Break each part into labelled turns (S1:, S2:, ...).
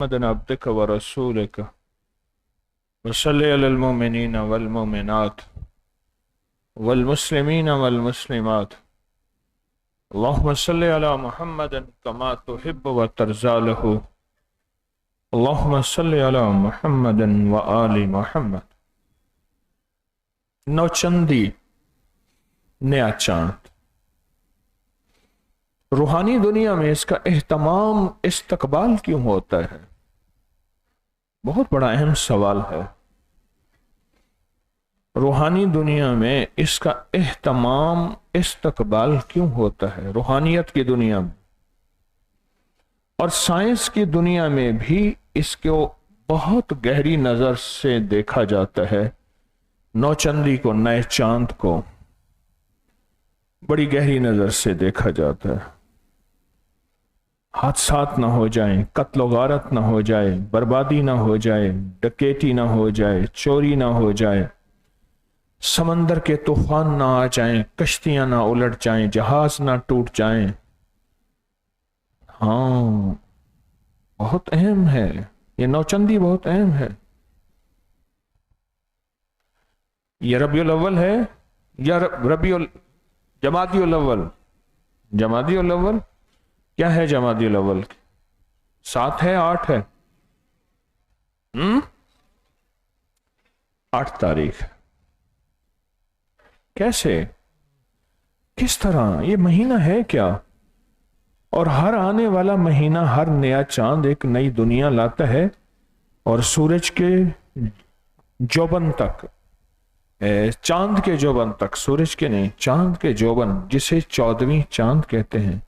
S1: محمد عبدك ورسولك وصل على المؤمنين والمؤمنات والمسلمين والمسلمات اللهم صل على محمد كما تحب وترضى له اللهم صل على محمد وآل محمد۔ نوچندی، نیا چاند، روحانی دنیا میں اس کا اہتمام استقبال کیوں ہوتا ہے؟ بہت بڑا اہم سوال ہے۔ روحانی دنیا میں اس کا اہتمام استقبال کیوں ہوتا ہے؟ روحانیت کی دنیا میں اور سائنس کی دنیا میں بھی اس کو بہت گہری نظر سے دیکھا جاتا ہے۔ نوچندی کو، نئے چاند کو بڑی گہری نظر سے دیکھا جاتا ہے۔ حادثات نہ ہو جائیں، قتل و غارت نہ ہو جائے، بربادی نہ ہو جائے، ڈکیتی نہ ہو جائے، چوری نہ ہو جائے، سمندر کے طوفان نہ آ جائیں، کشتیاں نہ الٹ جائیں، جہاز نہ ٹوٹ جائیں۔ ہاں، بہت اہم ہے یہ نوچندی، بہت اہم ہے۔ یہ ربیع الاول ہے یا جمادی الاول؟ جمادی الاول کیا ہے؟ جمادی الاول 7 ہے 8 ہے؟ 8 تاریخ۔ کیسے، کس طرح؟ یہ مہینہ ہے کیا؟ اور ہر آنے والا مہینہ، ہر نیا چاند ایک نئی دنیا لاتا ہے، اور سورج کے جوبن تک، چاند کے جوبن تک، سورج کے نہیں، چاند کے جوبن، جسے 14ویں چاند کہتے ہیں،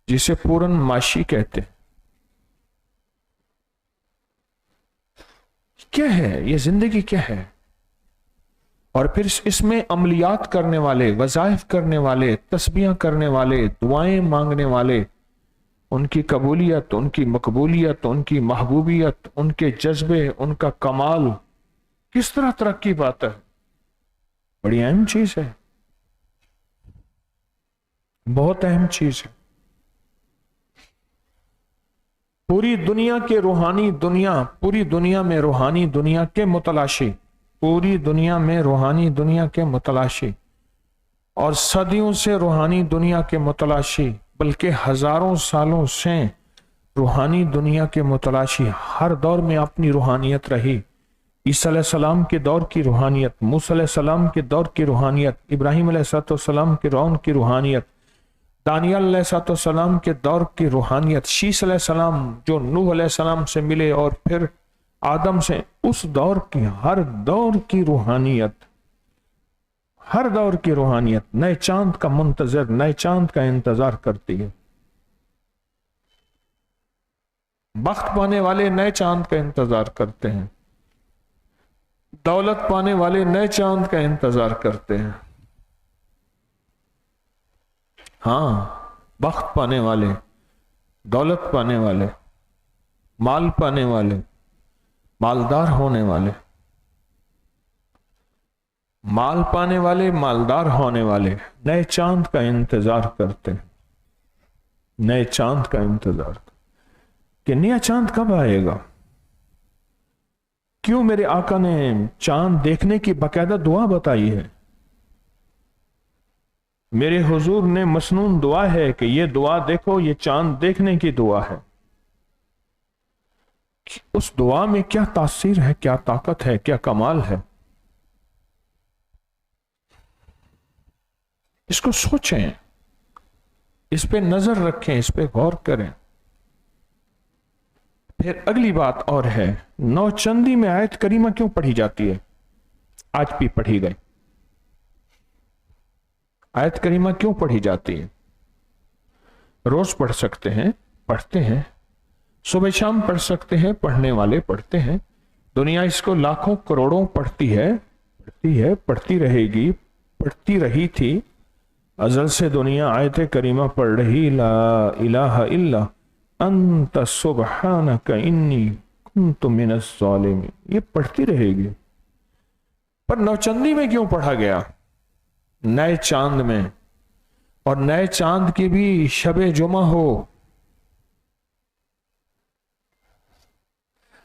S1: جسے پورن ماشی کہتے ہیں۔ کیا ہے یہ زندگی؟ کیا ہے؟ اور پھر اس میں عملیات کرنے والے، وظائف کرنے والے، تسبیحاں کرنے والے، دعائیں مانگنے والے، ان کی قبولیت، ان کی مقبولیت، ان کی محبوبیت، ان کے جذبے، ان کا کمال کس طرح ترقی پاتا ہے؟ بڑی اہم چیز ہے، بہت اہم چیز ہے۔ پوری دنیا کے روحانی دنیا، پوری دنیا میں روحانی دنیا کے متلاشی، پوری دنیا میں روحانی دنیا کے متلاشی، اور صدیوں سے روحانی دنیا کے متلاشی، بلکہ ہزاروں سالوں سے روحانی دنیا کے متلاشی، ہر دور میں اپنی روحانیت رہی۔ عیسیٰ علیہ السلام کے دور کی روحانیت، موسیٰ علیہ السلام کے دور کی روحانیت، ابراہیم علیہ السلام کے دور کی روحانیت، دانیال علیہ السلام کے دور کی روحانیت، شیس علیہ السلام جو نوح علیہ السلام سے ملے اور پھر آدم سے، اس دور کی، ہر دور کی روحانیت، ہر دور کی روحانیت نئے چاند کا منتظر، نئے چاند کا انتظار کرتی ہے۔ بخت پانے والے نئے چاند کا انتظار کرتے ہیں، دولت پانے والے نئے چاند کا انتظار کرتے ہیں۔ ہاں، بخت پانے والے، دولت پانے والے، مال پانے والے، مالدار ہونے والے، مال پانے والے، مالدار ہونے والے نئے چاند کا انتظار کرتے ہیں، نئے چاند کا انتظار کہ نیا چاند کب آئے گا۔ کیوں میرے آقا نے چاند دیکھنے کی باقاعدہ دعا بتائی ہے؟ میرے حضور نے مسنون دعا ہے کہ یہ دعا دیکھو، یہ چاند دیکھنے کی دعا ہے۔ اس دعا میں کیا تاثیر ہے، کیا طاقت ہے، کیا کمال ہے؟ اس کو سوچیں، اس پہ نظر رکھیں، اس پہ غور کریں۔ پھر اگلی بات اور ہے، نوچندی میں آیت کریمہ کیوں پڑھی جاتی ہے؟ آج بھی پڑھی گئی آیت کریمہ کیوں پڑھی جاتی ہے؟ روز پڑھ سکتے ہیں، پڑھتے ہیں، صبح شام پڑھ سکتے ہیں، پڑھنے والے پڑھتے ہیں، دنیا اس کو لاکھوں کروڑوں پڑھتی ہے، پڑھتی رہے گی، پڑھتی رہی تھی، ازل سے دنیا آیت کریمہ پڑھ رہی، لا الہ الا انت سبحانک انی کنت من الظالمین، یہ پڑھتی رہے گی۔ پر نوچندی میں کیوں پڑھا گیا؟ نئے چاند میں، اور نئے چاند کی بھی شب جمعہ ہو،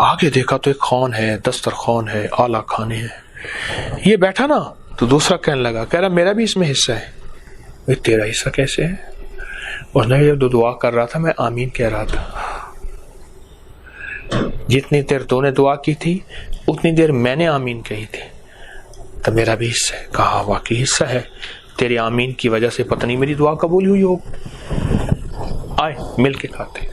S1: آگے دیکھا تو ایک خوان ہے، دسترخوان ہے، اعلیٰ کھانے ہیں. یہ بیٹھا نا تو دوسرا کہنے لگا، کہہ رہا میرا بھی اس میں حصہ ہے. بھائی تیرا حصہ کیسے ہے؟ اس نے جب دعا کر رہا تھا میں آمین کہہ رہا تھا. جتنی دیر تو نے دعا کی تھی اتنی دیر میں نے آمین کہی تھی، تو میرا بھی حصہ ہے. کہا واقعی حصہ ہے، تیری آمین کی وجہ سے پتہ نہیں میری دعا قبول ہوئی ہو. آئے مل کے کھاتے.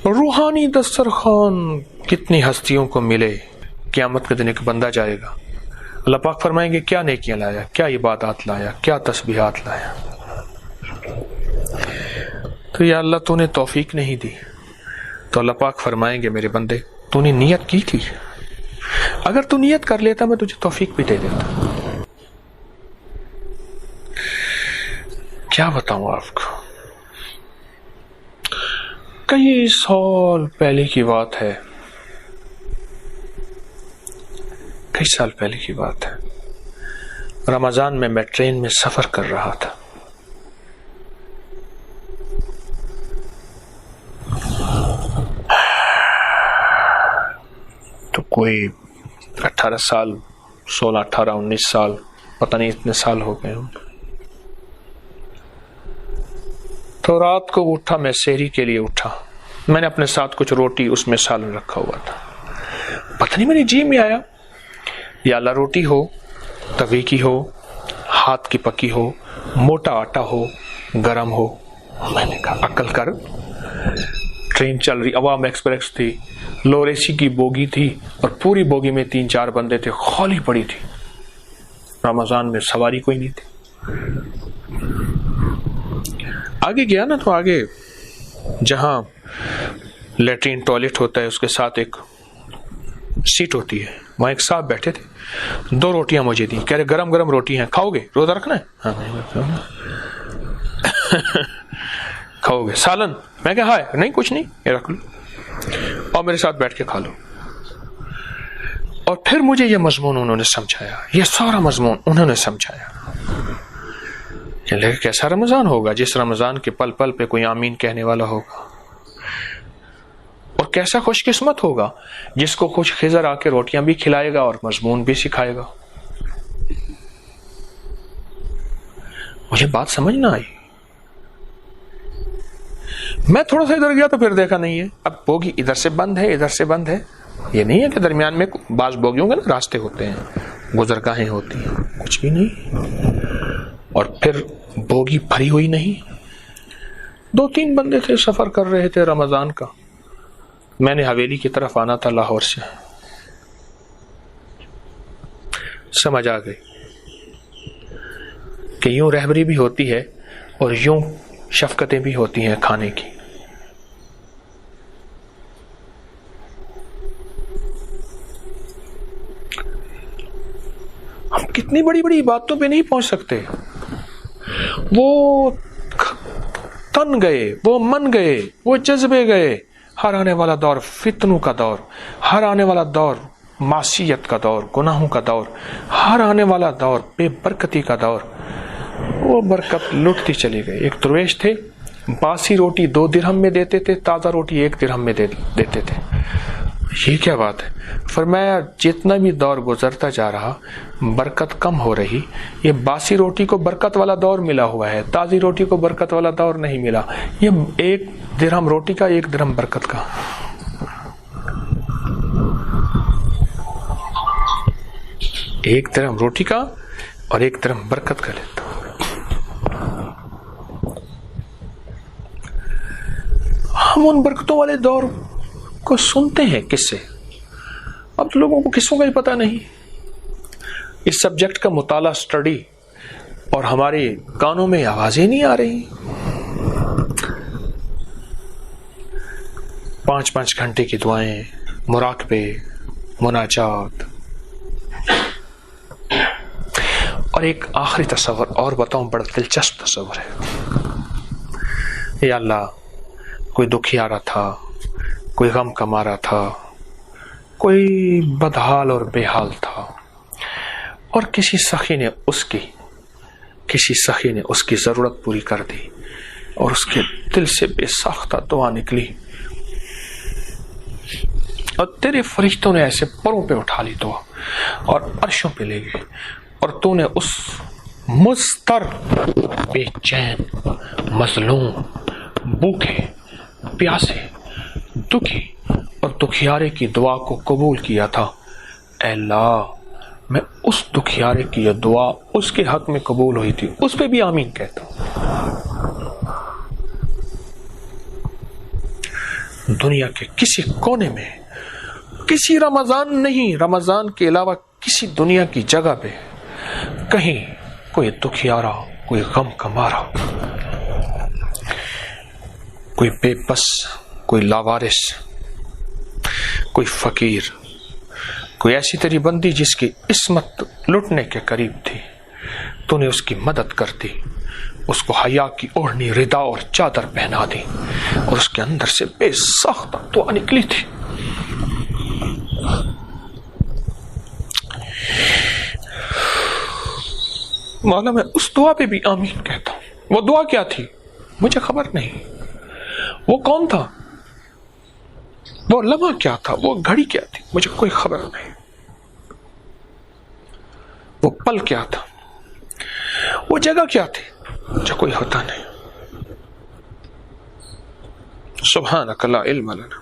S1: روحانی دسترخوان کتنی ہستیوں کو ملے. قیامت کے دن ایک بندہ جائے گا، اللہ پاک فرمائیں گے کیا نیکیاں لایا، کیا عبادات لایا، کیا تسبیحات لایا. تو یا اللہ تو نے توفیق نہیں دی. تو اللہ پاک فرمائیں گے میرے بندے تو نے نیت کی تھی، اگر تو نیت کر لیتا میں تجھے توفیق بھی دے دیتا. کیا بتاؤں آپ کو، کئی سال پہلے کی بات ہے، کئی سال پہلے کی بات ہے. رمضان میں ٹرین میں سفر کر رہا تھا. تو کوئی 18 سال 16 18 19 سال پتہ نہیں اتنے سال ہو گئے ہوں. تو رات کو اٹھا، میں سحری کے لیے اٹھا. میں نے اپنے ساتھ کچھ روٹی اس میں سالن رکھا ہوا تھا. پتہ نہیں میری جی میں آیا یا اللہ روٹی ہو، توے کی ہو، ہاتھ کی پکی ہو، موٹا آٹا ہو، گرم ہو. میں نے کہا عقل کر. ٹرین چل رہی، عوام ایکسپریس تھی، لوور اے سی کی بوگی تھی اور پوری بوگی میں 3-4 بندے تھے، خالی پڑی تھی. رمضان میں سواری کوئی نہیں تھی. آگے گیا نا تو آگے جہاں لیٹرین ٹوائلٹ ہوتا ہے اس کے ساتھ ایک سیٹ ہوتی ہے، وہاں ایک صاحب بیٹھے تھے. 2 روٹیاں مجھے دی، کہہ رہے گرم گرم روٹی ہیں، کھاؤ گے؟ روزہ رکھنا ہے؟ ہاں. کھاؤ گے؟ سالن؟ میں کہا ہائے نہیں کچھ نہیں، یہ رکھ لو اور میرے ساتھ بیٹھ کے کھا لو. اور پھر مجھے یہ مضمون انہوں نے سمجھایا، یہ سارا مضمون انہوں نے سمجھایا. کیسا رمضان ہوگا جس رمضان کے پل پل پہ کوئی آمین کہنے والا ہوگا، اور کیسا خوش قسمت ہوگا جس کو خوش خضر آ کے روٹیاں بھی کھلائے گا اور مضمون بھی سکھائے گا. مجھے بات سمجھ نہ آئی. میں تھوڑا سا ادھر گیا تو پھر دیکھا نہیں ہے. اب بوگی ادھر سے بند ہے ادھر سے بند ہے، یہ نہیں ہے کہ درمیان میں بعض بوگیوں کے نا راستے ہوتے ہیں، گزرگاہیں ہوتی ہیں، کچھ بھی نہیں. اور پھر بوگی بھری ہوئی نہیں. 2-3 بندے تھے، سفر کر رہے تھے رمضان کا. میں نے حویلی کی طرف آنا تھا لاہور سے. سمجھ آ گئی کہ یوں رہبری بھی ہوتی ہے اور یوں شفقتیں بھی ہوتی ہیں کھانے کی. ہم کتنی بڑی بڑی باتوں پہ نہیں پہنچ سکتے. وہ تن گئے، وہ من گئے، وہ جذبے گئے. ہر آنے والا دور فتنوں کا دور، ہر آنے والا دور معصیت کا دور، گناہوں کا دور، ہر آنے والا دور بے برکتی کا دور. وہ برکت لٹتی چلی گئی. ایک درویش تھے، باسی روٹی 2 درہم میں دیتے تھے، تازہ روٹی 1 درہم میں دیتے تھے. یہ کیا بات ہے؟ فرمایا جتنا بھی دور گزرتا جا رہا برکت کم ہو رہی. یہ باسی روٹی کو برکت والا دور ملا ہوا ہے، تازی روٹی کو برکت والا دور نہیں ملا. یہ 1 درہم روٹی کا 1 درہم برکت کا. 1 درہم روٹی کا اور 1 درہم برکت کا لیتا. ہم ان برکتوں والے دور کو سنتے ہیں قصے. اب تو لوگوں کو قصوں کا ہی پتہ نہیں. اس سبجیکٹ کا مطالعہ اسٹڈی اور ہمارے کانوں میں آوازیں نہیں آ رہی. 5 گھنٹے کی دعائیں، مراقبے، مناجات. اور ایک آخری تصور اور بتاؤں، بڑا دلچسپ تصور ہے. یا اللہ کوئی دکھی آ رہا تھا، کوئی غم کما رہا تھا، کوئی بدحال اور بے حال تھا، اور کسی سخی نے اس کی ضرورت پوری کر دی اور اس کے دل سے بے ساختہ دعا نکلی. اور تیرے فرشتوں نے ایسے پروں پہ اٹھا لی دعا اور عرشوں پہ لے گئے، اور تو نے اس مضطر، بے چین، مظلوم، بھوکے، پیاسے، دکھی اور دکھیارے کی دعا کو قبول کیا تھا۔ اے اللہ، میں اس دکھیارے کی یہ دعا اس کے حق میں قبول ہوئی تھی، اس پہ بھی آمین کہتا ہوں۔ دنیا کے کسی کونے میں، کسی رمضان نہیں، رمضان کے علاوہ کسی دنیا کی جگہ پہ کہیں کوئی دکھیارا، کوئی غم کا مارا، کوئی بے بس، کوئی لاوارث، کوئی فقیر، کوئی ایسی تیری بندی جس کی عصمت لٹنے کے قریب تھی، تو نے اس کی مدد کر دی، اس کو حیا کی اوڑھنی، ردا اور چادر پہنا دی، اور اس کے اندر سے بے ساختہ دعا نکلی تھی۔ مولا میں اس دعا پہ بھی آمین کہتا ہوں۔ وہ دعا کیا تھی مجھے خبر نہیں، وہ کون تھا، وہ لمحہ کیا تھا، وہ گھڑی کیا تھی، مجھے کوئی خبر نہیں، وہ پل کیا تھا، وہ جگہ کیا تھی، مجھے کوئی ہوتا نہیں۔ سبحانک لا علم لنا،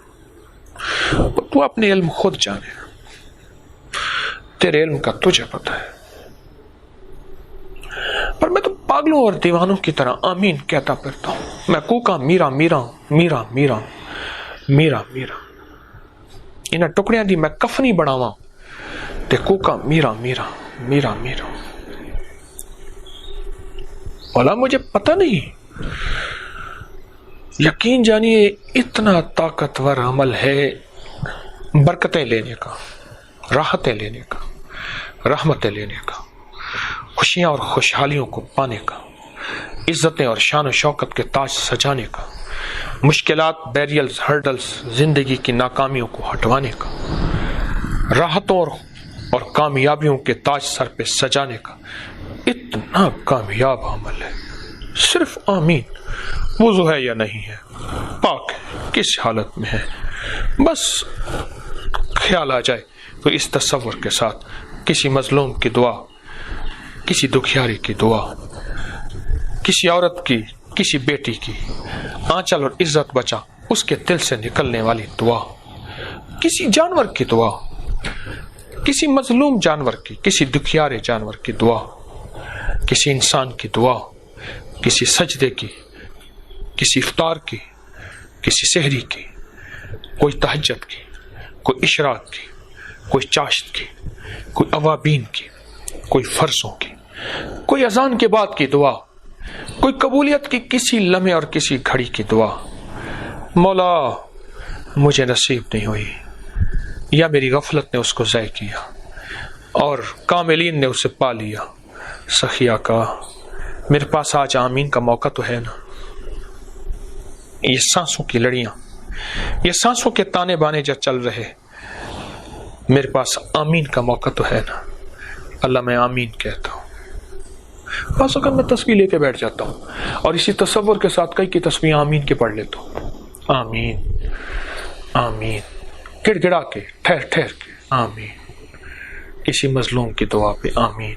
S1: تو اپنے علم خود جانے، تیرے علم کا تجھے پتہ ہے، پر میں تو پاگلوں اور دیوانوں کی طرح آمین کہتا پھرتا ہوں۔ میں کوکا میرا میرا میرا میرا میرا میرا، انہیں ٹکڑیاں دی میں کفنی بناواں تے کوکا میرا میرا میرا میرا۔ مولا مجھے پتہ نہیں، یقین جانیے اتنا طاقتور عمل ہے برکتیں لینے کا، راحتیں لینے کا، رحمتیں لینے کا، خوشیاں اور خوشحالیوں کو پانے کا، عزتیں اور شان و شوکت کے تاج سجانے کا، مشکلات، بیریلز، ہرڈلز، زندگی کی ناکامیوں کو ہٹوانے کا، راحتوں اور کامیابیوں کے تاج سر پہ سجانے کا اتنا کامیاب عمل ہے۔ صرف آمین، وضو ہے یا نہیں ہے، پاک ہے، کس حالت میں ہے، بس خیال آ جائے تو اس تصور کے ساتھ کسی مظلوم کی دعا، کسی دکھیاری کی دعا، کسی عورت کی، کسی بیٹی کی آنچل اور عزت بچا اس کے دل سے نکلنے والی دعا، کسی جانور کی دعا، کسی مظلوم جانور کی، کسی دکھیارے جانور کی دعا، کسی انسان کی دعا، کسی سجدے کی، کسی افطار کی، کسی سحری کی، کوئی تہجد کی، کوئی اشراق کی، کوئی چاشت کی، کوئی اوابین کی، کوئی فرضوں کی، کوئی اذان کے بعد کی دعا، کوئی قبولیت کی کسی لمحے اور کسی گھڑی کی دعا۔ مولا مجھے نصیب نہیں ہوئی، یا میری غفلت نے اس کو ضائع کیا اور کاملین نے اسے پا لیا۔ سخیا کا میرے پاس آج آمین کا موقع تو ہے نا، یہ سانسوں کی لڑیاں، یہ سانسوں کے تانے بانے جو چل رہے، میرے پاس آمین کا موقع تو ہے نا۔ اللہ میں آمین کہتا ہوں، بعض اوقات میں تسبیح لے کے بیٹھ جاتا ہوں اور اسی تصور کے ساتھ کئی کی تسبیح آمین کے پڑھ لیتا ہوں۔ آمین آمین، گڑ گڑا کے، ٹھہر ٹھہر کے آمین، کسی مظلوم کی دعا پہ آمین،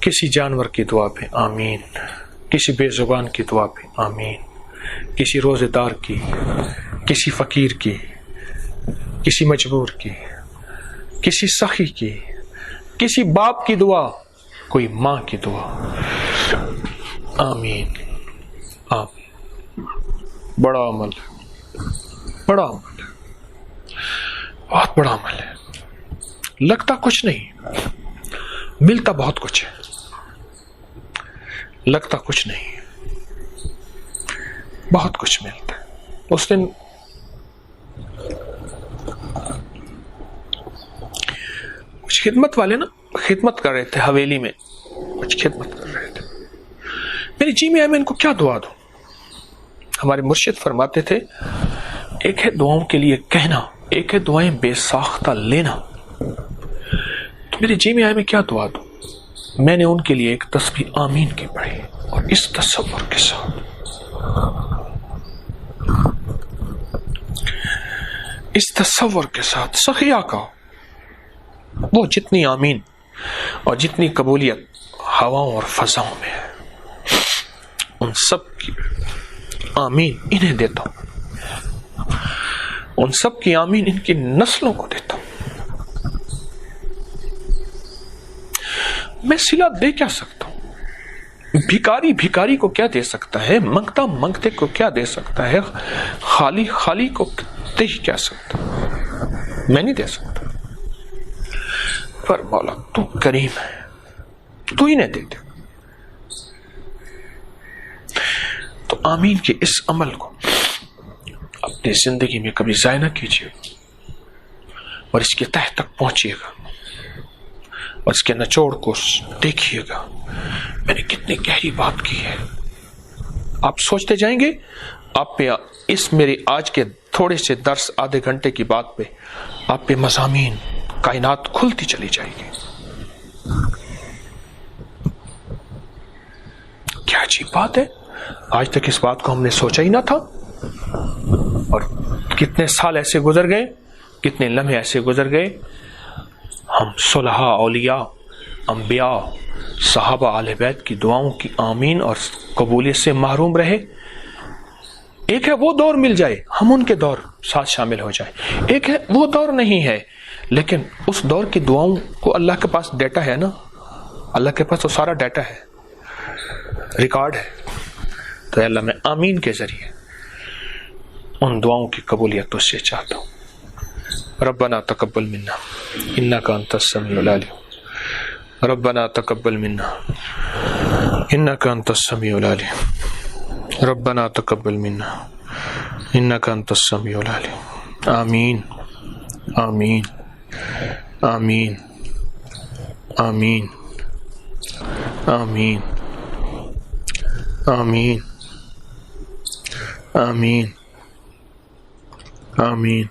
S1: کسی جانور کی دعا پہ آمین، کسی بے زبان کی دعا پہ آمین، کسی روزے دار کی، کسی فقیر کی، کسی مجبور کی، کسی سخی کی، کسی باپ کی دعا، کوئی ماں کی دعا، آمین آمین۔ بڑا عمل ہے، بڑا عمل ہے، بہت بڑا عمل ہے، لگتا کچھ نہیں، ملتا بہت کچھ ہے، لگتا کچھ نہیں، بہت کچھ ملتا ہے۔ اس دن کچھ خدمت والے نا خدمت کر رہے تھے، حویلی میں کچھ خدمت کر رہے تھے، میری جی میں ان کو کیا دعا دوں؟ ہمارے مرشد فرماتے تھے ایک ہے دعاؤں کے لیے کہنا، ایک ہے دعائیں بے ساختہ لینا۔ تو میرے جی میں کیا دعا دوں؟ میں نے ان کے لیے ایک تسبیح آمین کی پڑھی اور اس تصور کے ساتھ اس تصور کے ساتھ سخیہ کا وہ جتنی آمین اور جتنی قبولیت ہواؤں اور فضاؤں میں ہے ان سب کی آمین انہیں دیتا ہوں، ان سب کی آمین ان کی نسلوں کو دیتا ہوں۔ میں صلہ دے کیا سکتا ہوں؟ بھکاری بھکاری کو کیا دے سکتا ہے؟ منگتا منگتے کو کیا دے سکتا ہے؟ خالی خالی کو دے ہی کیا سکتا؟ میں نہیں دے سکتا، پر مولا تو کریم ہے، تو ہی نہیں دے دے۔ تو آمین کے اس عمل کو اپنی زندگی میں کبھی ضائع نہ کیجیے اور اس کے تہ تک پہنچیے گا اور اس کے نچوڑ کو دیکھیے گا۔ میں نے کتنی گہری بات کی ہے، آپ سوچتے جائیں گے، آپ پہ اس میرے آج کے تھوڑے سے درس آدھے گھنٹے کی بات پہ آپ پہ مضامین کائنات کھلتی چلی جائے گی۔ کیا عجیب بات ہے، آج تک اس بات کو ہم نے سوچا ہی نہ تھا، اور کتنے سال ایسے گزر گئے، کتنے لمحے ایسے گزر گئے، ہم صلحاء، اولیاء، انبیاء، صحابہ، اہل بیت کی دعاؤں کی آمین اور قبولیت سے محروم رہے۔ ایک ہے وہ دور مل جائے ہم ان کے دور ساتھ شامل ہو جائیں، ایک ہے وہ دور نہیں ہے لیکن اس دور کی دعاؤں کو اللہ کے پاس ڈیٹا ہے نا، اللہ کے پاس تو سارا ڈیٹا ہے، ریکارڈ ہے۔ تو اللہ میں آمین کے ذریعے ان دعاؤں کی قبولیت اس سے چاہتا ہوں۔ ربنا تقبل منا انک انت السمیع العلیم، ربنا تقبل منا انک انت السمیع العلیم، ربنا تقبل منا انک انت السمیع العلیم۔ آمین آمین آمین آمین آمین آمین آمین آمین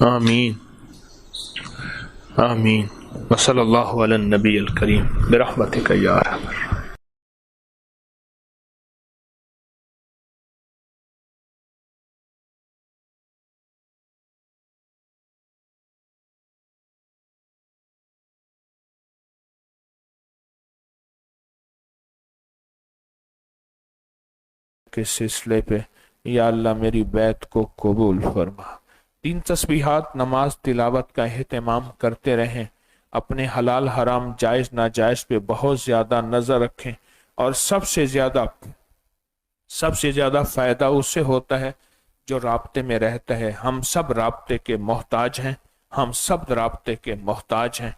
S1: آمین آمین وصلی اللہ علی النبی الکریم برحمتک یا ارحم الراحمین۔ کے سلسلے پہ یا اللہ میری بیعت کو قبول فرما۔ 3 تسبیحات نماز تلاوت کا اہتمام کرتے رہیں، اپنے حلال حرام جائز ناجائز پہ بہت زیادہ نظر رکھیں، اور سب سے زیادہ فائدہ اس سے ہوتا ہے جو رابطے میں رہتا ہے۔ ہم سب رابطے کے محتاج ہیں، ہم سب رابطے کے محتاج ہیں،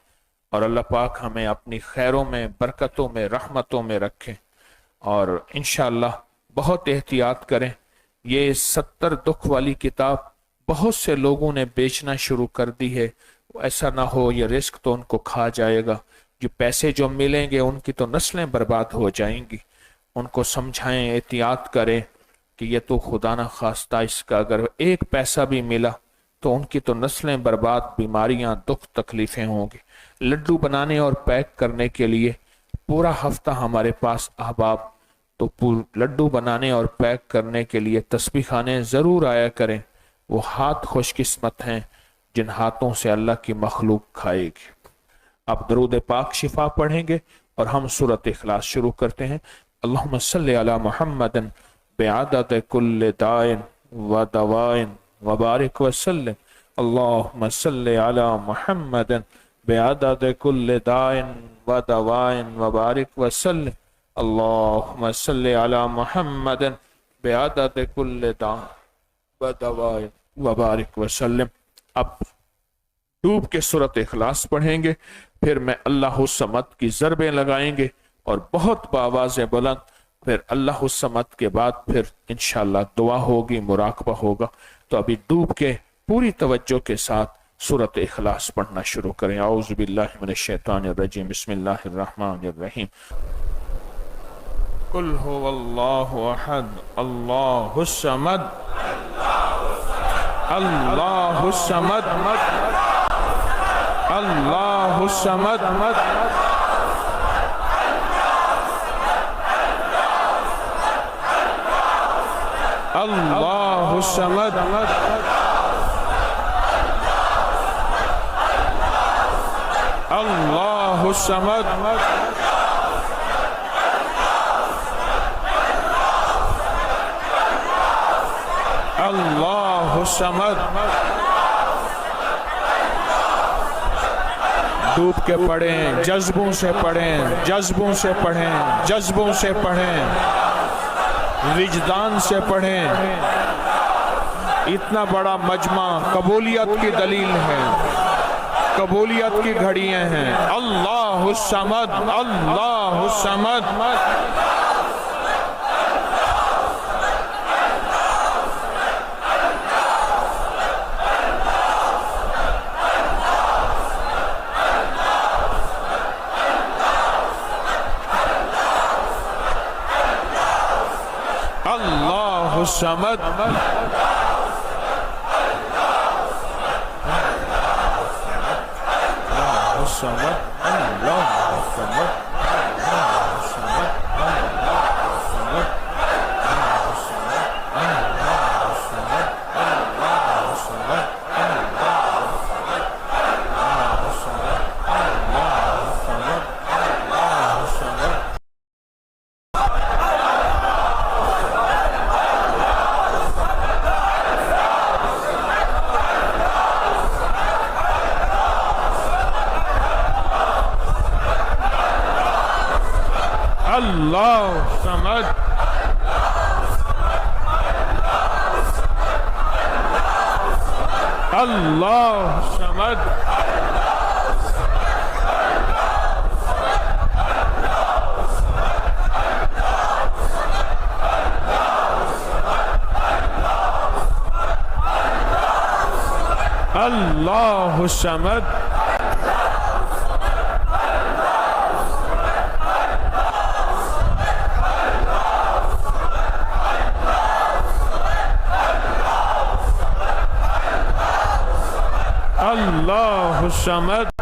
S1: اور اللہ پاک ہمیں اپنی خیروں میں، برکتوں میں، رحمتوں میں رکھیں، اور انشاءاللہ بہت احتیاط کریں۔ یہ 70 دکھ والی کتاب بہت سے لوگوں نے بیچنا شروع کر دی ہے، ایسا نہ ہو یہ رزق تو ان کو کھا جائے گا، جو پیسے جو ملیں گے ان کی تو نسلیں برباد ہو جائیں گی۔ ان کو سمجھائیں، احتیاط کریں کہ یہ تو خدا نہ خواستہ اس کا اگر ایک پیسہ بھی ملا تو ان کی تو نسلیں برباد، بیماریاں، دکھ، تکلیفیں ہوں گی۔ لڈو بنانے اور پیک کرنے کے لیے پورا ہفتہ ہمارے پاس احباب تو لڈو بنانے اور پیک کرنے کے لیے تسبیح خانے ضرور آیا کریں۔ وہ ہاتھ خوش قسمت ہیں جن ہاتھوں سے اللہ کی مخلوق کھائے گی۔ اب درود پاک شفا پڑھیں گے اور ہم سورۃ اخلاص شروع کرتے ہیں۔ اللہم صلی علی محمد بعدد کل دائن و دوائن وبارک وسلم۔ اللہم صلی علی محمد بعدد کل دائن و دوائن وبارک وسلم۔ اللہم صلی علی محمد بعدد کل دائن و دوائن وبارک وسلم۔ اب ڈوب کے سورۃ اخلاص پڑھیں گے، پھر میں اللہ الصمد کی ضربیں لگائیں گے اور بہت بآواز بلند، پھر اللہ الصمد کے بعد پھر انشاءاللہ دعا ہوگی، مراقبہ ہوگا۔ تو ابھی ڈوب کے پوری توجہ کے ساتھ سورۃ اخلاص پڑھنا شروع کریں۔ اعوذ باللہ من الشیطان الرجیم، بسم اللہ الرحمن الرحیم۔ قل هو اللہ احد اللہ الصمد اللہ الصمد اللہ الصمد اللہ الصمد الصمد اللہ الصمد ڈوب کے پڑھیں، جذبوں سے پڑھیں، جذبوں سے پڑھیں، جذبوں سے پڑھیں، وجدان سے پڑھیں۔ اتنا بڑا مجمع قبولیت کی دلیل ہے، قبولیت کی گھڑیاں ہیں۔ اللہ الصمد، اللہ الصمد۔ اللہ الصمد۔ اللہ الصمد۔ اللہ الصمد۔ اللہ الصمد۔ اللہ الصمد۔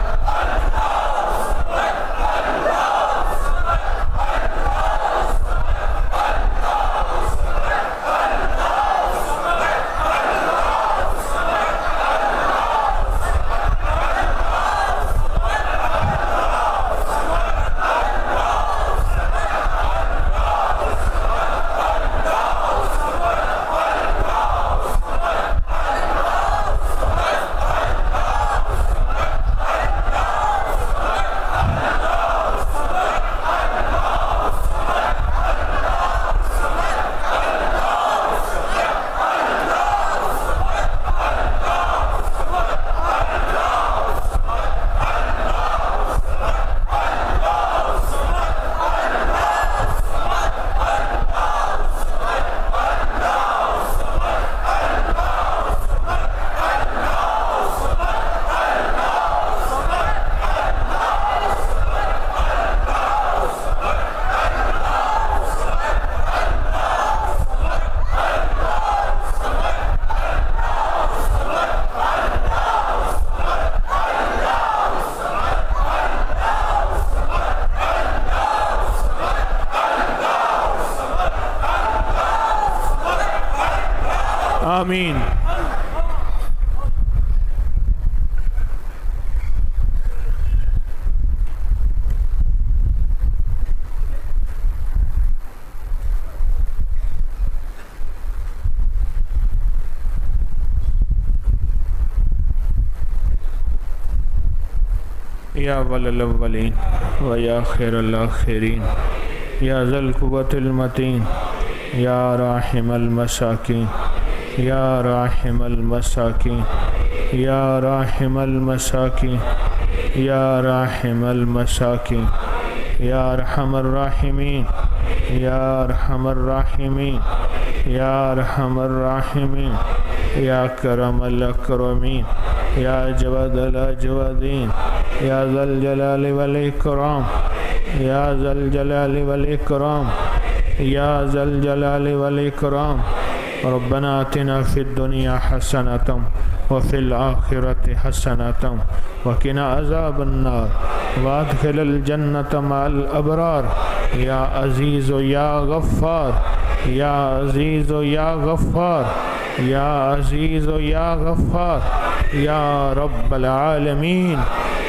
S1: آمین۔ یا اول الاولین و یا خیر الاخرین یا ذا القوة المتین یا راحم المساکین یا راحم المساکین یا راحم المساکین یا راحم المساکین یا ارحم الراحمین یا ارحم الراحمین یا ارحم الراحمین یا کرم الاکرمین یا جواد الاجودین یا ذا الجلال والاکرام یا ذا الجلال والاکرام یا ذا الجلال والاکرام ربنا آتنا فی الدنیا حسنة وفی الآخرة حسنة وقنا عذاب النار وادخل الجنة مع الابرار یا عزیز یا غفار یا عزیز یا غفار یا عزیز یا غفار یا رب العالمین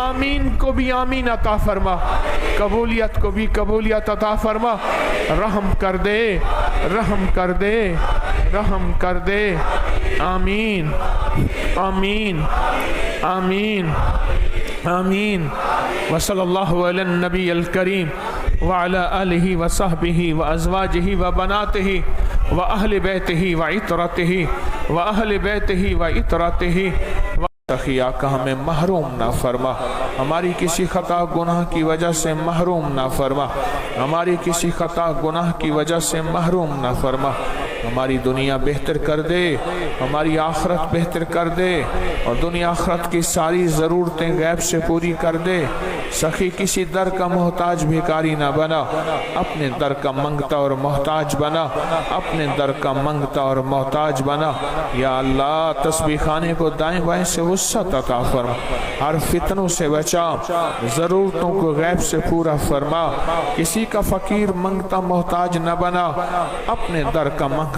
S1: آمین کو بھی آمین عطا فرما، قبولیت کو بھی قبولیت عطا فرما، رحم کر دے، رحم کر دے، رحم کر دے، آمین آمین آمین آمین۔ وصلی اللہ علی النبی الکریم وعلی آلہ وصحبہ وازواجہ وبناتہ واہل بیتہ وعطرتہ واہل بیتہ وعطرتہ۔ تخیہ کا ہمیں محروم نہ فرما، ہماری کسی خطا گناہ کی وجہ سے محروم نہ فرما، ہماری کسی خطا گناہ کی وجہ سے محروم نہ فرما، ہماری دنیا بہتر کر دے، ہماری آخرت بہتر کر دے، اور دنیا آخرت کی ساری ضرورتیں غیب سے پوری کر دے۔ سخی کسی در کا محتاج بھیکاری نہ بنا، اپنے در کا منگتا اور محتاج بنا، اپنے در کا منگتا اور محتاج بنا۔ یا اللہ تسبیح خانے کو دائیں بائیں سے وسعت عطا فرما، ہر فتنوں سے بچا، ضرورتوں کو غیب سے پورا فرما، کسی کا فقیر منگتا محتاج نہ بنا، اپنے در کا منگتا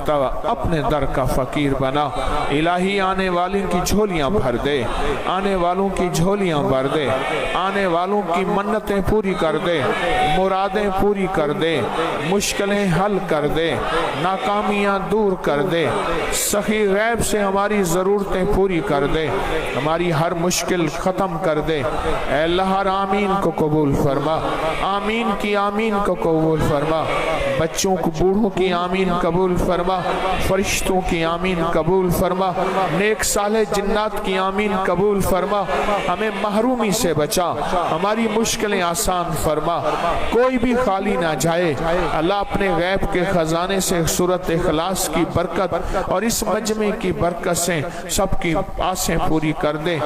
S1: اپنے در کا فقیر بنا۔ الہی آنے والوں کی جھولیاں بھر دے، آنے والوں کی جھولیاں بھر دے، آنے والوں کی منتیں پوری کر دے، مرادیں پوری کر دے، مشکلیں حل کر دے، ناکامیاں دور کر دے، سخی غیب سے ہماری ضرورتیں پوری کر دے، ہماری ہر مشکل ختم کر دے۔ اے اللہ ہر آمین کو قبول فرما، آمین کی آمین کو قبول فرما، بچوں کو بوڑھوں کی آمین قبول فرما، فرشتوں کی آمین قبول فرما، نیک صالح جنات کی آمین قبول فرما، ہمیں محرومی سے بچا، ہماری مشکلیں آسان فرما، کوئی بھی خالی نہ جائے۔ اللہ اپنے غیب کے خزانے سے سورۃ اخلاص کی برکت اور اس مجمع کی برکت سے سب کی آسیں پوری کر دے،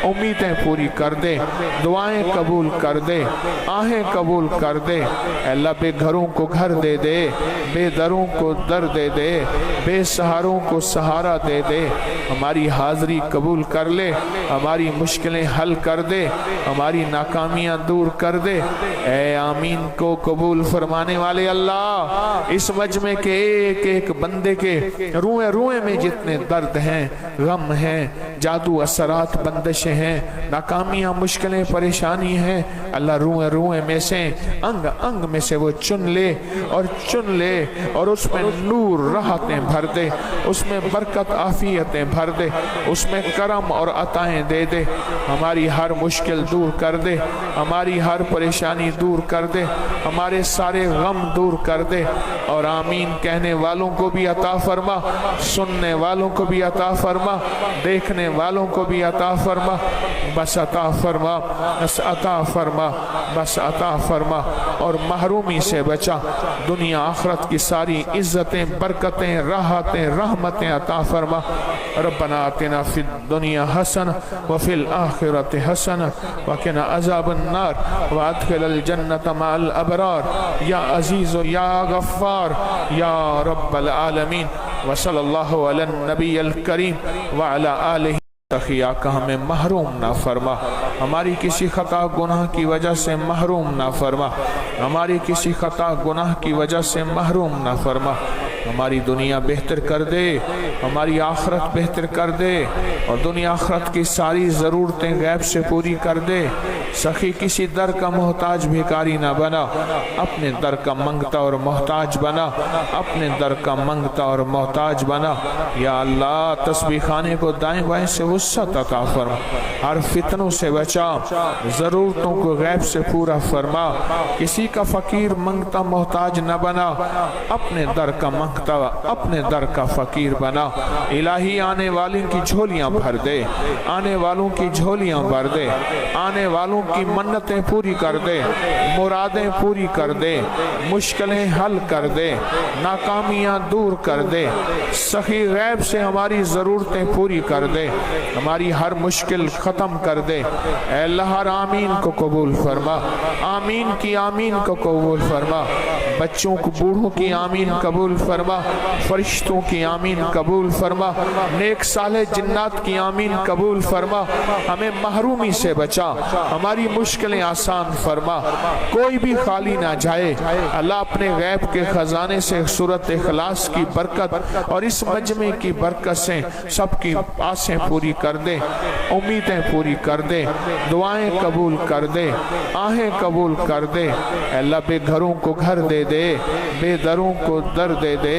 S1: امیدیں پوری کر دے، دعائیں قبول کر دے، آہیں قبول کر دے۔ اے اللہ بے گھروں کو گھر دے دے، بے دروں کو در دے دے، بے سہاروں کو سہارا دے دے، ہماری حاضری قبول کر لے، ہماری مشکلیں حل کر دے، ہماری ناکامیاں دور کر دے۔ اے آمین کو قبول فرمانے والے اللہ، اس مجمع کے ایک ایک بندے کے روئے روئے میں جتنے درد ہیں، غم ہیں، جادو اثرات بندشیں ہیں، ناکامیاں مشکلیں پریشانی ہیں، اللہ روئے روئے میں سے انگ انگ میں سے وہ چن لے اور چن لے، اور اس میں نور راحتیں بھر دے، اس میں برکت عافیتیں بھر دے، اس میں کرم اور عطائیں دے دے، ہماری ہر مشکل دور کر دے، ہماری ہر پریشانی دور کر دے، ہمارے سارے غم دور کر دے، اور آمین کہنے والوں کو بھی عطا فرما، سننے والوں کو بھی عطا فرما، دیکھنے والوں کو بھی عطا فرما، بس عطا فرما، بس عطا فرما، بس عطا فرما، اور محرومی سے بچا، دنیا آخرت کی ساری عزتیں، برکتیں، راحتیں، رحمتیں عطا فرما۔ ربنا آتنا فی الدنیا حسنہ وفی الآخرۃ حسنہ وقنا عذاب النار وادخل الجنۃ مع الابرار یا عزیز یا غفار یا رب العالمین۔ وصلی اللہ علی النبی الکریم وعلی آلہ۔ تخیہ کا ہمیں محروم نہ فرما، ہماری کسی خطا گناہ کی وجہ سے محروم نہ فرما، ہماری کسی خطا گناہ کی وجہ سے محروم نہ فرما، ہماری دنیا بہتر کر دے، ہماری آخرت بہتر کر دے، اور دنیا آخرت کی ساری ضرورتیں غیب سے پوری کر دے۔ سخی کسی در کا محتاج بھیکاری نہ بنا، اپنے در کا منگتا اور محتاج بنا، اپنے در کا منگتا اور محتاج بنا۔ یا اللہ تسبیح خانے کو دائیں بائیں سے وسعت عطا فرما، ہر فتنوں سے بچا، ضرورتوں کو غیب سے پورا فرما، کسی کا فقیر منگتا محتاج نہ بنا، اپنے در کا منگتا اپنے در کا فقیر بنا۔ الہی آنے والوں کی جھولیاں بھر دے، آنے والوں کی جھولیاں بھر دے، آنے والوں کی منتیں پوری کر دے، مرادیں پوری کر دے، مشکلیں حل کر دے، ناکامیاں دور کر دے، سخی غیب سے ہماری ضرورتیں پوری کر دے، ہماری ہر مشکل ختم کر دے۔ اے اللہ ہر آمین کو قبول فرما، آمین کی آمین کو قبول فرما، بچوں کو بوڑھوں کی آمین قبول فرما۔ فرما, فرشتوں کی آمین قبول فرما, نیک صالح جنات کی آمین قبول فرما, ہمیں محرومی سے بچا, ہماری مشکلیں آسان فرما, کوئی بھی خالی نہ جائے. اللہ اپنے غیب کے خزانے سے سورۃ اخلاص کی برکت اور اس مجمع کی برکت سے سب کی آسیں پوری کر دے, امیدیں پوری کر دے, دعائیں قبول کر دے, آہیں قبول کر دے. اللہ بے گھروں کو گھر دے دے, بے دروں کو در دے دے,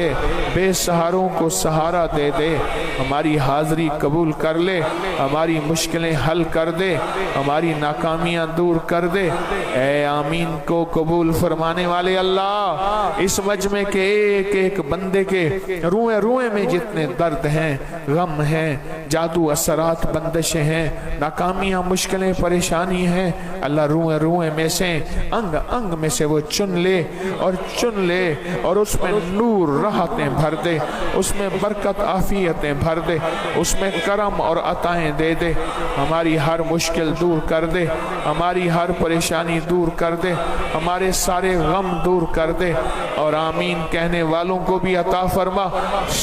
S1: بے سہاروں کو سہارا دے دے. ہماری حاضری قبول کر لے, ہماری مشکلیں حل کر دے, ہماری ناکامیاں دور کر دے. اے آمین کو قبول فرمانے والے اللہ, اس مجمع کے ایک ایک بندے کے روئے روئے میں جتنے درد ہیں, غم ہیں, جادو اثرات بندشیں ہیں, ناکامیاں مشکلیں پریشانی ہیں, اللہ روئے روئے میں سے انگ انگ میں سے وہ چن لے اور چن لے, اور اس میں نور راحتیں بھر دے, اس میں برکت عافیتیں بھر دے, اس میں کرم اور عطائیں دے دے. ہماری ہر مشکل دور کر دے, ہماری ہر پریشانی دور کر دے, ہمارے سارے غم دور کر دے. اور آمین کہنے والوں کو بھی عطا فرما,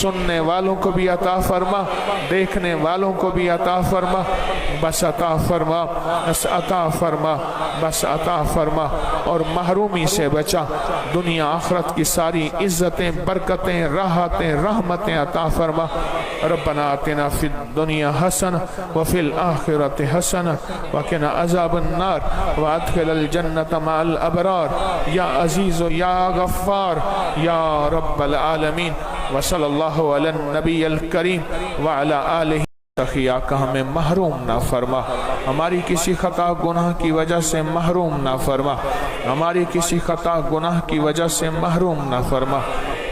S1: سننے والوں کو بھی عطا فرما, دیکھنے والوں کو بھی عطا فرما. بس عطا فرما, بس عطا فرما, بس عطا فرما, اور محرومی سے بچا. دنیا آخرت کی ساری عزتیں, برکتیں, راحتیں, رحمتیں عطا فرما. ربنا آتنا فی الدنیا حسنہ وفی الآخرۃ حسنہ وقنا عذاب النار وادخل الجنۃ مع الابرار یا عزیز یا غفار یا رب العالمین. وصلی اللہ علی النبی الکریم وعلی آلہ. تخیہ کا ہمیں محروم نہ فرما, ہماری کسی خطا گناہ کی وجہ سے محروم نہ فرما, ہماری کسی خطا گناہ کی وجہ سے محروم نہ فرما.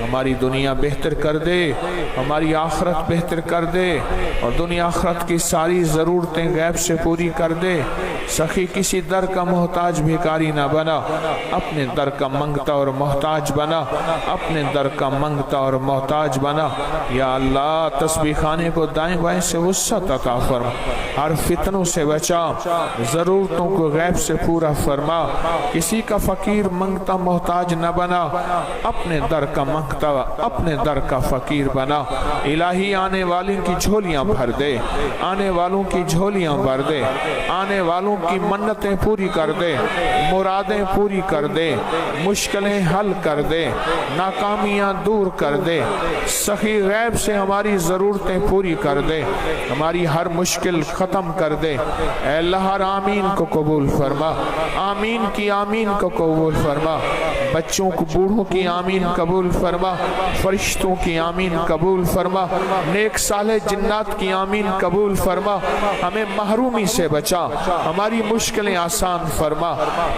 S1: ہماری دنیا بہتر کر دے, ہماری آخرت بہتر کر دے, اور دنیا آخرت کی ساری ضرورتیں غیب سے پوری کر دے. سخی کسی در کا محتاج بھیکاری نہ بنا, اپنے در کا منگتا اور محتاج بنا, اپنے در کا منگتا اور محتاج بنا. یا اللہ تسبیح خانے کو دائیں بائیں سے وسعت عطا فرما, ہر فتنوں سے بچا, ضرورتوں کو غیب سے پورا فرما. کسی کا فقیر منگتا محتاج نہ بنا, اپنے در کا منگتا اپنے در کا فقیر بنا. الہی آنے والوں کی جھولیاں بھر دے, آنے والوں کی جھولیاں بھر دے, آنے والوں کی منتیں پوری کر دے, مرادیں پوری کر دے, مشکلیں حل کر دے, ناکامیاں دور کر دے. سخی غیب سے ہماری ضرورتیں پوری کر دے, ہماری ہر مشکل ختم کر دے. اے اللہ ہر آمین کو قبول فرما, آمین کی آمین کو قبول فرما. بچوں کو بوڑھوں کی آمین قبول فرما, فرشتوں کی آمین قبول فرما, نیک صالح جنات کی آمین قبول فرما. ہمیں محرومی سے بچا, ہماری مشکلیں آسان فرما,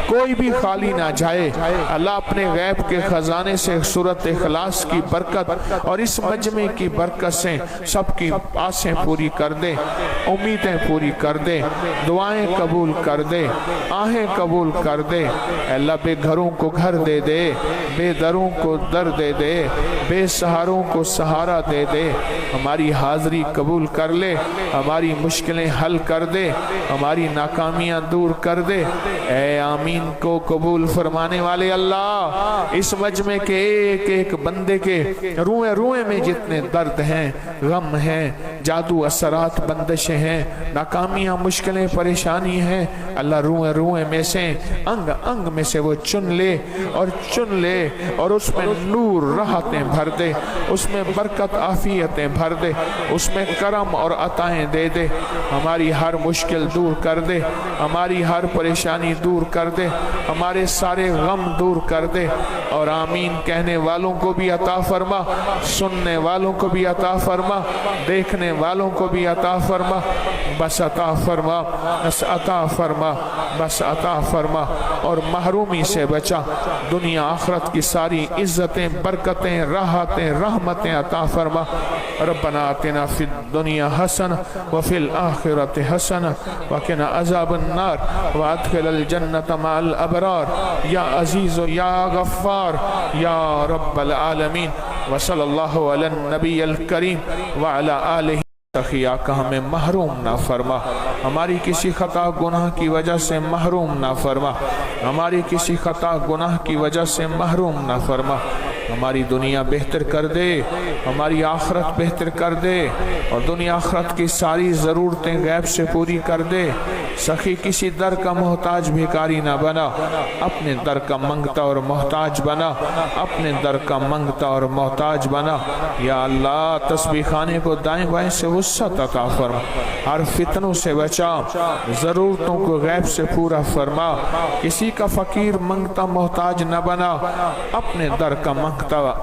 S1: کوئی بھی خالی نہ جائے. اللہ اپنے غیب کے خزانے سے سورۃ اخلاص کی برکت اور اس مجمع کی برکت سے سب کی آسیں پوری کر دے, امیدیں پوری کر دے, دعائیں قبول کر دے, آہیں قبول کر دے. اللہ بے گھروں کو گھر دے دے, بے دروں کو در دے دے, بے سہاروں کو سہارا دے دے. ہماری حاضری قبول کر لے, ہماری مشکلیں حل کر دے, ہماری ناکامیاں دور کر دے. اے آمین کو قبول فرمانے والے اللہ, اس مجمع کے ایک ایک بندے کے روئے روئے میں جتنے درد ہیں, غم ہیں, جادو اثرات بندشیں ہیں, ناکامیاں مشکلیں پریشانی ہیں, اللہ روئے روئے میں سے انگ انگ میں سے وہ چن لے اور چن لے, اور اس میں نور راحتیں بھر دے, اس میں برکت عافیتیں بھر دے, اس میں کرم اور عطائیں دے دے. ہماری ہر مشکل دور کر دے, ہماری ہر پریشانی دور کر دے, ہمارے سارے غم دور کر دے. اور آمین کہنے والوں کو بھی عطا فرما, سننے والوں کو بھی عطا فرما, دیکھنے والوں کو بھی عطا فرما. بس عطا فرما, بس عطا فرما, بس عطا فرما, اور محرومی سے بچا. دنیا آخرت کی ساری عزتیں, برکتیں, راحتیں, رحمتیں عطا فرما. ربنا آتنا فی الدنیا حسنہ وفی الآخرۃ حسنہ وقنا عذاب النار وادخل الجنۃ مع الابرار یا عزیز یا غفار یا رب العالمین. وصلی اللہ علی النبی الکریم وعلی آلہ. تخیہ کا ہمیں محروم نہ فرما, ہماری کسی خطا گناہ کی وجہ سے محروم نہ فرما, ہماری کسی خطا گناہ کی وجہ سے محروم نہ فرما. ہماری دنیا بہتر کر دے، ہماری آخرت بہتر کر دے، اور دنیا آخرت کی ساری ضرورتیں غیب سے پوری کر دے۔ سخی کسی در کا محتاج بھیکاری نہ بنا، اپنے در کا منگتا اور محتاج بنا، اپنے در کا منگتا اور محتاج بنا۔ یا اللہ تسبیح خانے کو دائیں بائیں سے وسعت عطا فرما، ہر فتنوں سے بچا، ضرورتوں کو غیب سے پورا فرما، کسی کا فقیر منگتا محتاج نہ بنا، اپنے در کا منگتا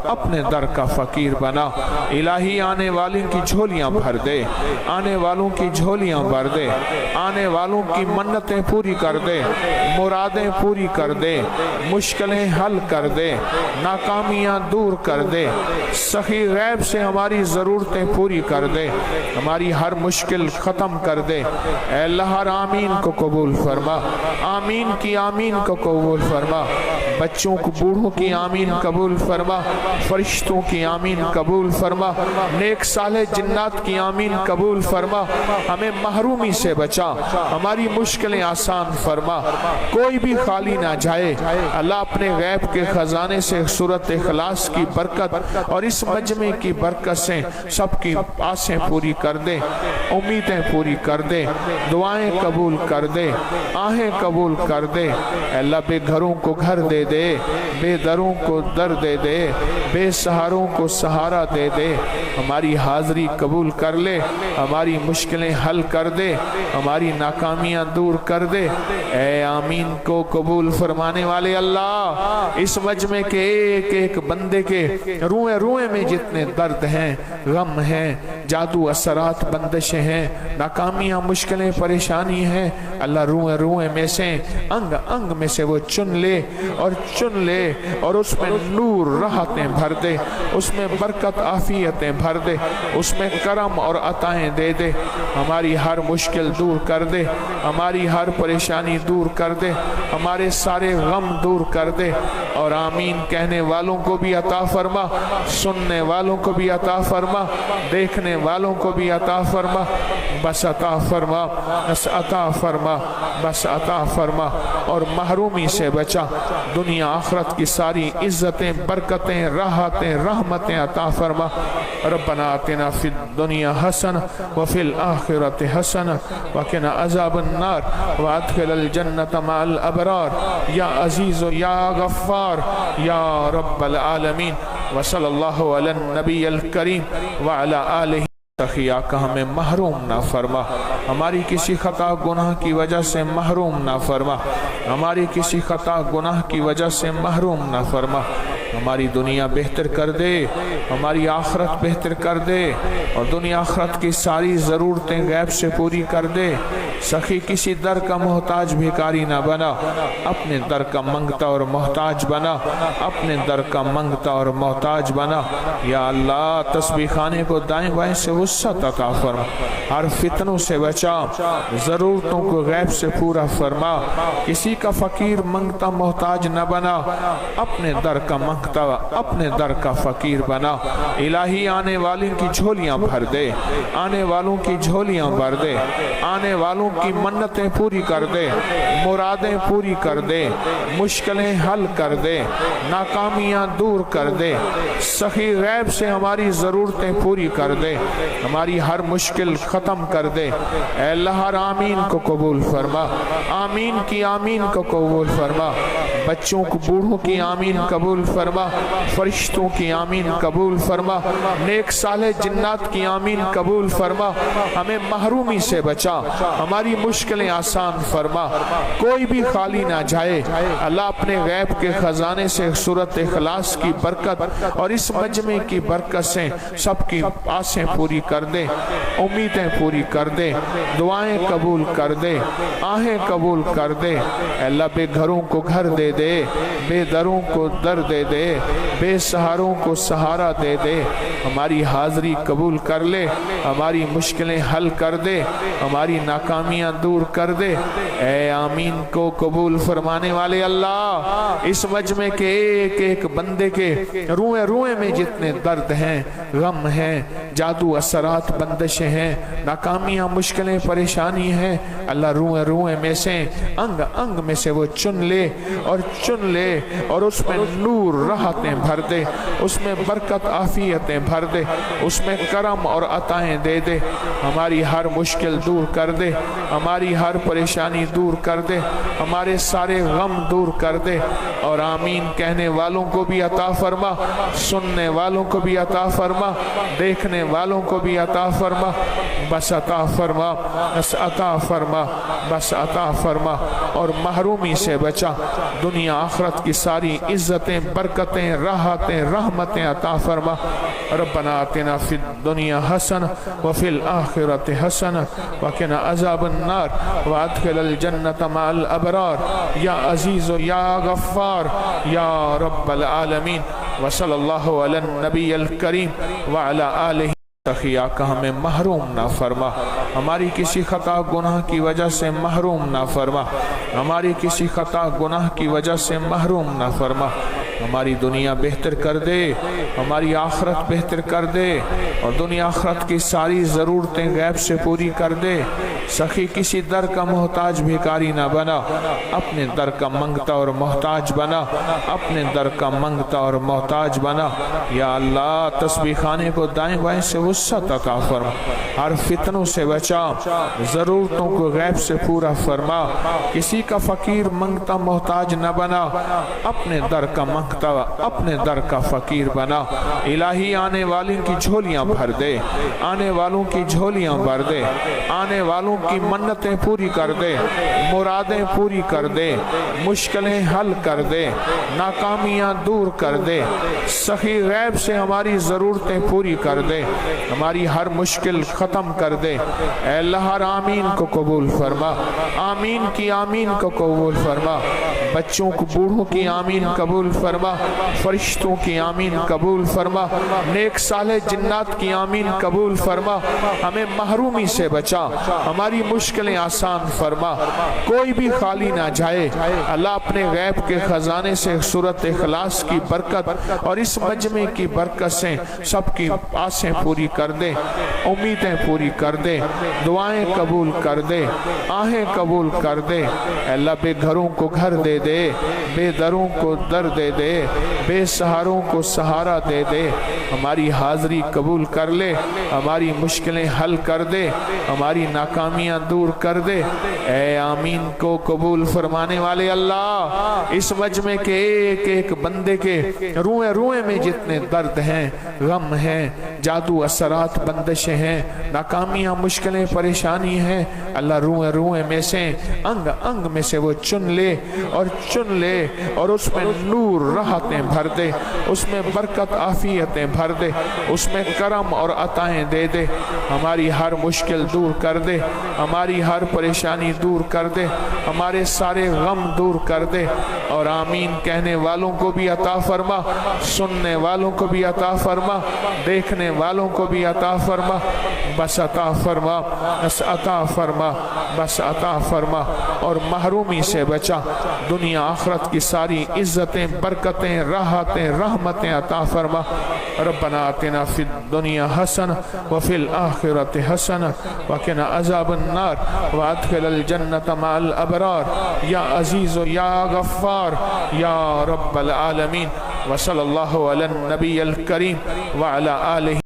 S1: اپنے در کا فقیر بنا۔ الہی آنے والوں کی جھولیاں بھر دے، آنے والوں کی جھولیاں بھر دے، آنے والوں کی منتیں پوری کر دے، مرادیں پوری کر دے، مشکلیں حل کر دے، ناکامیاں دور کر دے، سخی غیب سے ہماری ضرورتیں پوری کر دے، ہماری ہر مشکل ختم کر دے۔ اے اللہ ہر آمین کو قبول فرما، آمین کی آمین کو قبول فرما، بچوں کو بوڑھوں کی آمین قبول فرما، فرشتوں کی آمین قبول فرما، نیک صالح جنات کی آمین قبول فرما، ہمیں محرومی سے بچا، ہماری مشکلیں آسان فرما، کوئی بھی خالی نہ جائے۔ اللہ اپنے غیب کے خزانے سے سورۃ اخلاص کی برکت اور اس مجمع کی برکت سے سب کی آسیں پوری کر دے، امیدیں پوری کر دے، دعائیں قبول کر دے، آہیں قبول کر دے۔ اے اللہ بے گھروں کو گھر دے دے، بے دروں کو در دے دے، بے سہاروں کو سہارا دے دے، ہماری حاضری قبول کر لے، ہماری مشکلیں حل کر دے، ہماری ناکامیاں دور کر دے۔ اے آمین کو قبول فرمانے والے اللہ، اس مجمع کے ایک ایک بندے کے روئے روئے میں جتنے درد ہیں، غم ہیں، جادو اثرات بندشیں ہیں، ناکامیاں مشکلیں پریشانی ہیں، اللہ روئے روئے میں سے انگ انگ میں سے وہ چن لے اور چن لے، اور اس میں نور راحتیں بھر دے، اس میں برکت عافیتیں بھر دے، اس میں کرم اور عطائیں دے دے، ہماری ہر مشکل دور کر دے، ہماری ہر پریشانی دور کر دے، ہمارے سارے غم دور کر دے، اور آمین کہنے والوں کو بھی عطا فرما، سننے والوں کو بھی عطا فرما، دیکھنے والوں کو بھی عطا فرما، بس عطا فرما، بس عطا فرما، بس عطا فرما، اور محرومی سے بچا، دنیا آخرت کی ساری عزتیں، برکتیں، راحتیں، رحمتیں عطا فرما۔ ربنا آتنا فی الدنیا حسنہ وفی الآخرۃ حسنہ وقنا عذاب النار وادخل الجنۃ مع الابرار یا عزیز یا غفار یا رب العالمین۔ وصلی اللہ علی النبی الکریم وعلی آلہ۔ سخی آقا ہمیں محروم نہ فرما، ہماری کسی خطا گناہ کی وجہ سے محروم نہ فرما، ہماری کسی خطا گناہ کی وجہ سے محروم نہ فرما، ہماری دنیا بہتر کر دے، ہماری آخرت بہتر کر دے، اور دنیا آخرت کی ساری ضرورتیں غیب سے پوری کر دے۔ سخی کسی در کا محتاج بھیکاری نہ بنا، اپنے در کا منگتا اور محتاج بنا، اپنے در کا منگتا اور محتاج بنا۔ یا اللہ تسبیح خانے کو دائیں بائیں سے وسعت عطا فرما، ہر فتنوں سے بچا، ضرورتوں کو غیب سے پورا فرما، کسی کا فقیر منگتا محتاج نہ بنا، اپنے در کا منگتا اپنے در کا فقیر بنا۔ الہی آنے والوں کی جھولیاں بھر دے، آنے والوں کی جھولیاں بھر دے، آنے والوں کی منتیں پوری کر دے، مرادیں پوری کر دے، مشکلیں حل کر دے، ناکامیاں دور کر دے، سخی غیب سے ہماری ضرورتیں پوری کر دے، ہماری ہر مشکل ختم کر دے۔ اے اللہ ہر آمین کو قبول فرما، آمین کی آمین کو قبول فرما، بچوں کو بوڑھوں کی آمین قبول فرما، فرشتوں کی آمین قبول فرما، نیک صالح جنات کی آمین قبول فرما، ہمیں محرومی سے بچا، ہماری مشکلیں آسان فرما، کوئی بھی خالی نہ جائے۔ اللہ اپنے غیب کے خزانے سے سورۃ اخلاص کی برکت اور اس مجمع کی برکت سے سب کی آسیں پوری کر دے، امیدیں پوری کر دے، دعائیں قبول کر دے، آہیں قبول کر دے۔ اے اللہ بے گھروں کو گھر دے دے، بے دروں کو در دے دے، بے سہاروں کو سہارا دے دے، ہماری حاضری قبول کر لے، ہماری مشکلیں حل کر دے، ہماری ناکامی ناکامیاں دور کر دے۔ اے آمین کو قبول فرمانے والے اللہ، اس مجمع کے ایک ایک بندے کے روئے روئے میں جتنے درد ہیں، غم ہیں، جادو اثرات بندشیں ہیں، ناکامیاں مشکلیں پریشانی ہیں، اللہ روئے روئے میں سے انگ انگ میں سے وہ چن لے اور اس میں نور راحتیں بھر دے، اس میں برکت عافیتیں بھر دے، اس میں کرم اور عطائیں دے دے، ہماری ہر مشکل دور کر دے، ہماری ہر پریشانی دور کر دے، ہمارے سارے غم دور کر دے، اور آمین کہنے والوں کو بھی عطا فرما، سننے والوں کو بھی عطا فرما، دیکھنے والوں کو بھی عطا فرما، بس عطا فرما، بس عطا فرما، بس عطا فرما، اور محرومی سے بچا، دنیا آخرت کی ساری عزتیں، برکتیں، راحتیں، رحمتیں عطا فرما۔ ربنا آتنا فی الدنیا حسنہ وفی الآخرۃ حسنہ وقنا عذاب النار وادخل الجنۃ مع الابرار یا عزیز یا غفار یا رب العالمین، وصلی اللہ علی النبی الکریم وعلی آلہ سخیہ کا ہمیں محروم نہ فرما، ہماری کسی خطا گناہ کی وجہ سے محروم نہ فرما، ہماری کسی خطا گناہ کی وجہ سے محروم نہ فرما، ہماری دنیا بہتر کر دے، ہماری آخرت بہتر کر دے، اور دنیا آخرت کی ساری ضرورتیں غیب سے پوری کر دے۔ سخی کسی در کا محتاج بھیکاری نہ بنا، اپنے در کا منگتا اور محتاج بنا، اپنے در کا منگتا اور محتاج بنا۔ یا اللہ تسبیح خانے کو دائیں بائیں سے وسعت عطا فرما، ہر فتنوں سے بچا، ضرورتوں کو غیب سے پورا فرما، کسی کا فقیر منگتا محتاج نہ بنا، اپنے در کا منگتا اپنے در کا فقیر بنا۔ الہی آنے والوں کی جھولیاں بھر دے، آنے والوں کی جھولیاں بھر دے، آنے والوں کی منتیں پوری کر دے، مرادیں پوری کر دے، مشکلیں حل کر دے، ناکامیاں دور کر دے، سخی غیب سے ہماری ضرورتیں پوری کر دے، ہماری ہر مشکل ختم کر دے۔ اے اللہ ہر آمین کو قبول فرما، آمین کی آمین کو قبول فرما، بچوں کو بوڑھوں کی آمین قبول فرما، فرشتوں کی آمین قبول فرما، نیک صالح جنات کی آمین قبول فرما، ہمیں محرومی سے بچا، ہماری مشکلیں آسان فرما، کوئی بھی خالی نہ جائے۔ اللہ اپنے غیب کے خزانے سے سورۃ اخلاص کی برکت اور اس مجمع کی برکت سے سب کی آسیں پوری کر دے، امیدیں پوری کر دے، دعائیں قبول کر دے، آہیں قبول کر دے۔ اللہ بے گھروں کو گھر دے دے، بے دروں کو در دے دے، بے سہاروں کو سہارا دے دے، ہماری حاضری قبول کر لے، ہماری مشکلیں حل کر دے، ہماری ناکامیاں دور کر دے۔ اے آمین کو قبول فرمانے والے اللہ، اس مجمع کے ایک ایک بندے کے روئے روئے میں جتنے درد ہیں، غم ہیں، جادو اثرات بندشیں ہیں، ناکامیاں مشکلیں پریشانی ہیں، اللہ روئے روئے میں سے انگ انگ میں سے وہ چن لے اور اس میں نور راحتیں بھر دے، اس میں برکت عافیتیں بھر دے، اس میں کرم اور عطائیں دے دے، ہماری ہر مشکل دور کر دے، ہماری ہر پریشانی دور کر دے، ہمارے سارے غم دور کر دے، اور آمین کہنے والوں کو بھی عطا فرما، سننے والوں کو بھی عطا فرما، دیکھنے والوں کو بھی عطا فرما، بس عطا فرما، بس عطا فرما، بس عطا فرما، اور محرومی سے بچا، دنیا آخرت کی ساری عزتیں، برکتیں، راحتیں، رحمتیں عطا فرما۔ ربنا آتنا فی الدنیا حسنہ وفی الآخرۃ حسنہ وقنا عذاب النار وادخل الجنۃ مع الابرار یا عزیز یا غفار یا رب العالمین، وصلی اللہ علی النبی الکریم وعلی آلہ